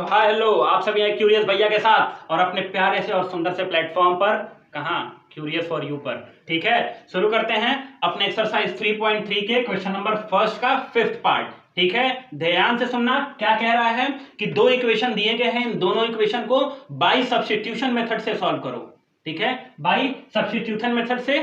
तो hi hello, आप सभी हैं क्यूरियस भैया के साथ और अपने प्यारे से और सुंदर से प्लेटफॉर्म पर। कहाँ? क्यूरियस फॉर यू पर। ठीक है, शुरू करते हैं अपने एक्सरसाइज 3.3 के क्वेश्चन नंबर फर्स्ट का फिफ्थ पार्ट। ठीक है, ध्यान से सुनना। क्या कह रहा है कि दो इक्वेशन दिए गए हैं, इन दोनों इक्वेशन को बाई सब्स्टिट्यूशन मेथड से सॉल्व करो। ठीक है, बाई सब्स्टिट्यूशन मेथड से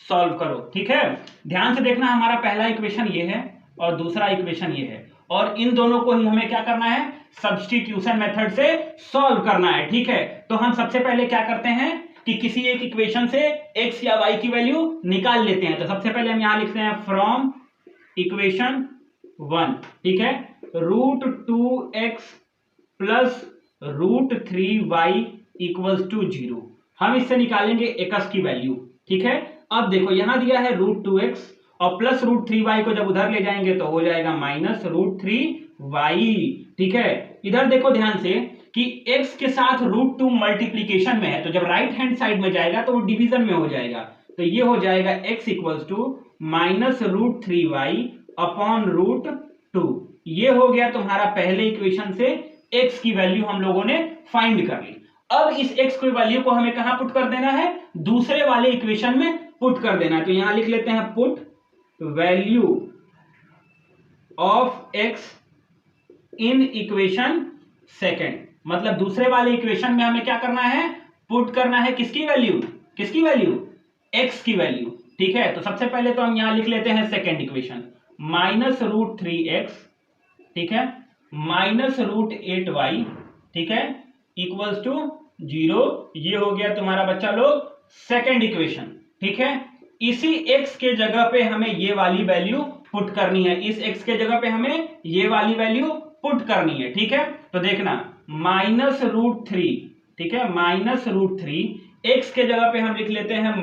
सॉल्व करो। ठीक है, ध्यान से देखना, हमारा पहला इक्वेशन ये है और दूसरा इक्वेशन ये है और इन दोनों को ही हमें क्या करना है? सब्स्टिट्यूशन मेथड से सॉल्व करना है। ठीक है, तो हम सबसे पहले क्या करते हैं कि किसी एक इक्वेशन से x या y की वैल्यू निकाल लेते हैं। तो सबसे पहले हम यहां लिखते हैं फ्रॉम इक्वेशन 1। ठीक है, √2x plus √3y equals to 0। हम इससे निकालेंगे x की वैल्यू। ठीक है, अब देखो यहां दिया है √2x और प्लस √3y को जब उधर ले जाएंगे तो हो जाएगा माइनस √3y। ठीक है, इधर देखो ध्यान से कि x के साथ √2 मल्टीप्लीकेशन में है, तो जब राइट हैंड साइड में जाएगा तो वो डिवीजन में हो जाएगा। तो ये हो जाएगा x equals to minus √3y upon √2। ये हो गया तुम्हारा पहले इक्वेशन से x की वैल्यू हम लोगों ने फाइंड कर ली। अब इस x की वैल्यू को हमें कहां पुट कर देना है? दूसरे वाले इक्वेशन में पुट कर देना है। तो यहां लिख लेते हैं put value of x in equation second. मतलब दूसरे वाले इक्वेशन में हमें क्या करना है? पुट करना है किसकी वैल्यू? किसकी वैल्यू? x की वैल्यू। ठीक है, तो सबसे पहले तो हम यहां लिख लेते हैं सेकेंड इक्वेशन माइनस √3x, ठीक है, माइनस √8y, ठीक है, इक्वल्स टू 0। ये हो गया तुम्हारा बच्चा लोग सेकेंड इक्वेशन। ठीक है, इसी x के जगह पे हमें ये वाली वैल्यू पुट करनी है। इस x के जगह पे हमें ये वाली वैल्यू पुट करनी है। ठीक है, तो देखना माइनस √3, ठीक है, माइनस √3 x के जगह पे हम लिख लेते हैं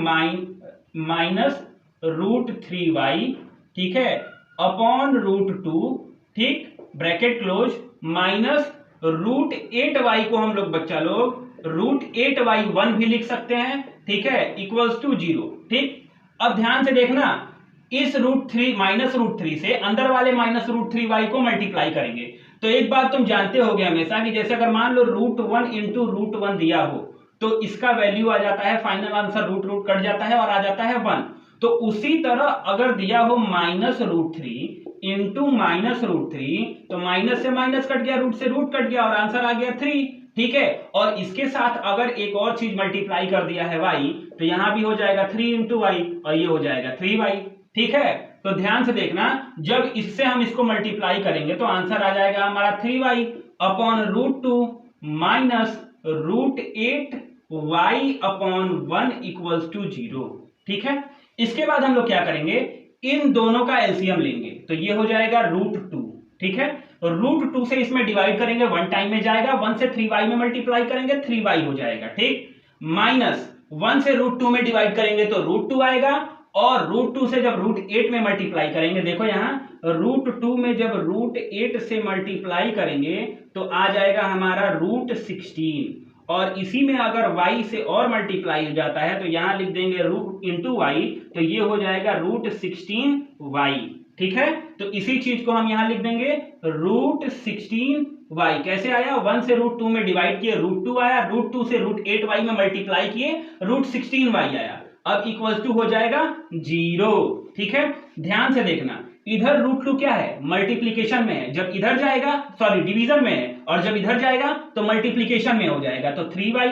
माइनस √3y, ठीक है, अपॉन √2, ठीक, ब्रैकेट क्लोज, माइनस √8y को हम लोग बच्चा लोग √8y1 भी लिख सकते हैं। ठीक है, इक्वल्स टू 0। ठीक, अब ध्यान से देखना, इस √3 माइनस √3 से अंदर वाले माइनस √3y को मल्टीप्लाई करेंगे। तो एक बात तुम जानते होगे हमेशा कि जैसे अगर मान लो √1 इंटू √1 दिया हो तो इसका वैल्यू आ जाता है, फाइनल आंसर रूट कट जाता है और आ जाता है 1। तो उसी तरह अगर दिया हो माइनस √3 इंटू माइनस √3 तो माइनस से माइनस कट गया, रूट से रूट कट गया और आंसर आ गया 3। ठीक है, और इसके साथ अगर एक और चीज मल्टीप्लाई कर दिया है y, तो यहां भी हो जाएगा 3 इंटू वाई और ये हो जाएगा 3y। ठीक है, तो ध्यान से देखना, जब इससे हम इसको मल्टीप्लाई करेंगे तो आंसर आ जाएगा हमारा 3y upon √2 minus √8y upon 1 equals to 0। ठीक है, इसके बाद हम लोग क्या करेंगे? इन दोनों का एलसीएम लेंगे, तो ये हो जाएगा √2। ठीक है, √2 से इसमें डिवाइड करेंगे, 1 टाइम में जाएगा, 1 से 3y में मल्टीप्लाई करेंगे, 3y हो जाएगा। ठीक, माइनस 1 से √2 में डिवाइड करेंगे तो √2 आएगा और √2 से जब √8 में मल्टीप्लाई करेंगे, देखो यहां √2 में जब √8 से मल्टीप्लाई करेंगे तो आ जाएगा हमारा √16 और इसी में अगर y से और मल्टीप्लाई हो जाता है तो यहां लिख देंगे रूट इंटू वाई, तो ये हो जाएगा √16y। ठीक है, तो इसी चीज को हम यहां लिख देंगे √16y। कैसे आया? 1 से √2 में डिवाइड किए √2 आया, √2 से √8y में मल्टीप्लाई किए √16y आया। अब इक्वल टू हो जाएगा 0। ठीक है, ध्यान से देखना, इधर √2 क्या है? मल्टीप्लीकेशन में है, जब इधर जाएगा सॉरी डिवीजन में है और जब इधर जाएगा तो मल्टीप्लीकेशन में हो जाएगा। तो 3y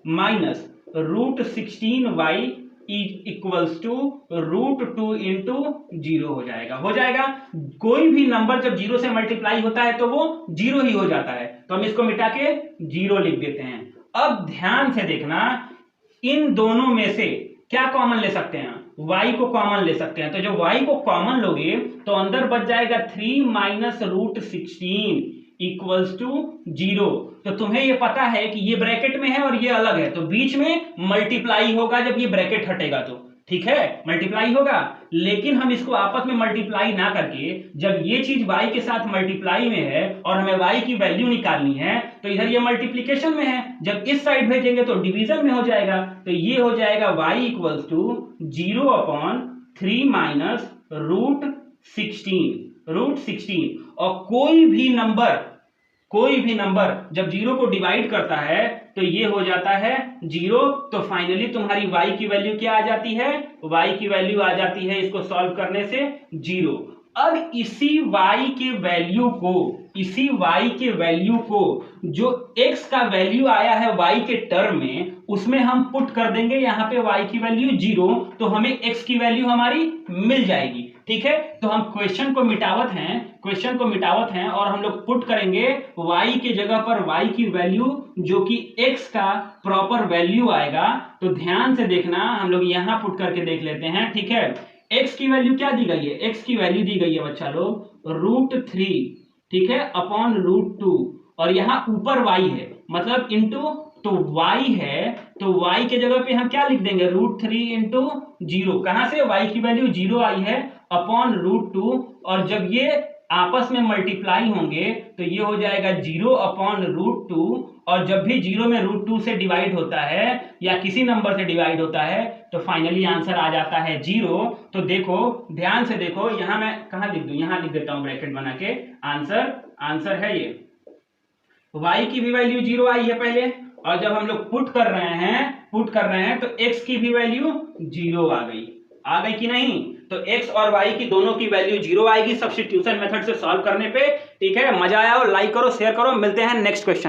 minus √16y equals to √2 into 0 हो जाएगा। हो जाएगा, कोई भी नंबर जब 0 से मल्टीप्लाई होता है तो वो 0 ही हो जाता है, तो हम इसको मिटा के 0 लिख देते हैं। अब ध्यान से देखना, इन दोनों में से क्या कॉमन ले सकते हैं? y को कॉमन ले सकते हैं। तो जब y को कॉमन लोगे तो अंदर बच जाएगा 3 माइनस √16 इक्वल्स टू 0। तो तुम्हें ये पता है कि ये ब्रैकेट में है और ये अलग है, तो बीच में मल्टीप्लाई होगा जब ये ब्रैकेट हटेगा तो। ठीक है, मल्टीप्लाई होगा, लेकिन हम इसको आपस में मल्टीप्लाई ना करके जब ये चीज y के साथ मल्टीप्लाई में है और हमें y की वैल्यू निकालनी है तो इधर ये मल्टीप्लीकेशन में है, जब इस साइड भेजेंगे तो डिवीजन में हो जाएगा। तो ये हो जाएगा y equals to 0 upon 3 minus √16 और कोई भी नंबर कोई भी नंबर जब जीरो को डिवाइड करता है तो ये हो जाता है जीरो। तो फाइनली तुम्हारी y की वैल्यू क्या आ जाती है, y की वैल्यू आ जाती है इसको सॉल्व करने से जीरो। अब इसी y के वैल्यू को जो x का वैल्यू आया है y के टर्म में उसमें हम पुट कर देंगे यहाँ पे y की वैल्यू जीरो, तो हमें x की वैल्यू हमारी मिल जाएगी। ठीक है, तो हम क्वेश्चन को मिटावत हैं और हम लोग पुट करेंगे y के जगह पर y की वैल्यू जो कि x का प्रॉपर वैल्यू आएगा। तो ध्यान से देखना, हम लोग यहां पुट करके देख लेते हैं। ठीक है, x की वैल्यू क्या दी गई है, x की वैल्यू दी गई है बच्चा लोग √3, ठीक है, अपॉन √2, और यहां ऊपर y है मतलब इंटू, तो y है तो y के जगह पे हम क्या लिख देंगे √3 इंटू जीरो। कहां से y की वैल्यू जीरो आई है, अपॉन √2, और जब ये आपस में मल्टीप्लाई होंगे तो ये हो जाएगा जीरो अपॉन √2, और जब भी जीरो में √2 से डिवाइड होता है या किसी नंबर से डिवाइड होता है तो फाइनली आंसर आ जाता है जीरो। तो देखो, ध्यान से देखो, यहां मैं कहां लिख दूं, यहां लिख देता हूं ब्रैकेट बना के, आंसर है ये। y की भी वैल्यू जीरो आई है पहले, और जब हम लोग पुट कर रहे हैं तो x की भी वैल्यू जीरो आ गई कि नहीं। तो x और y की दोनों की वैल्यू जीरो आएगी सब्स्टिट्यूशन मेथड से सॉल्व करने पे। ठीक है, मजा आया हो लाइक करो, शेयर करो, मिलते हैं नेक्स्ट क्वेश्चन में।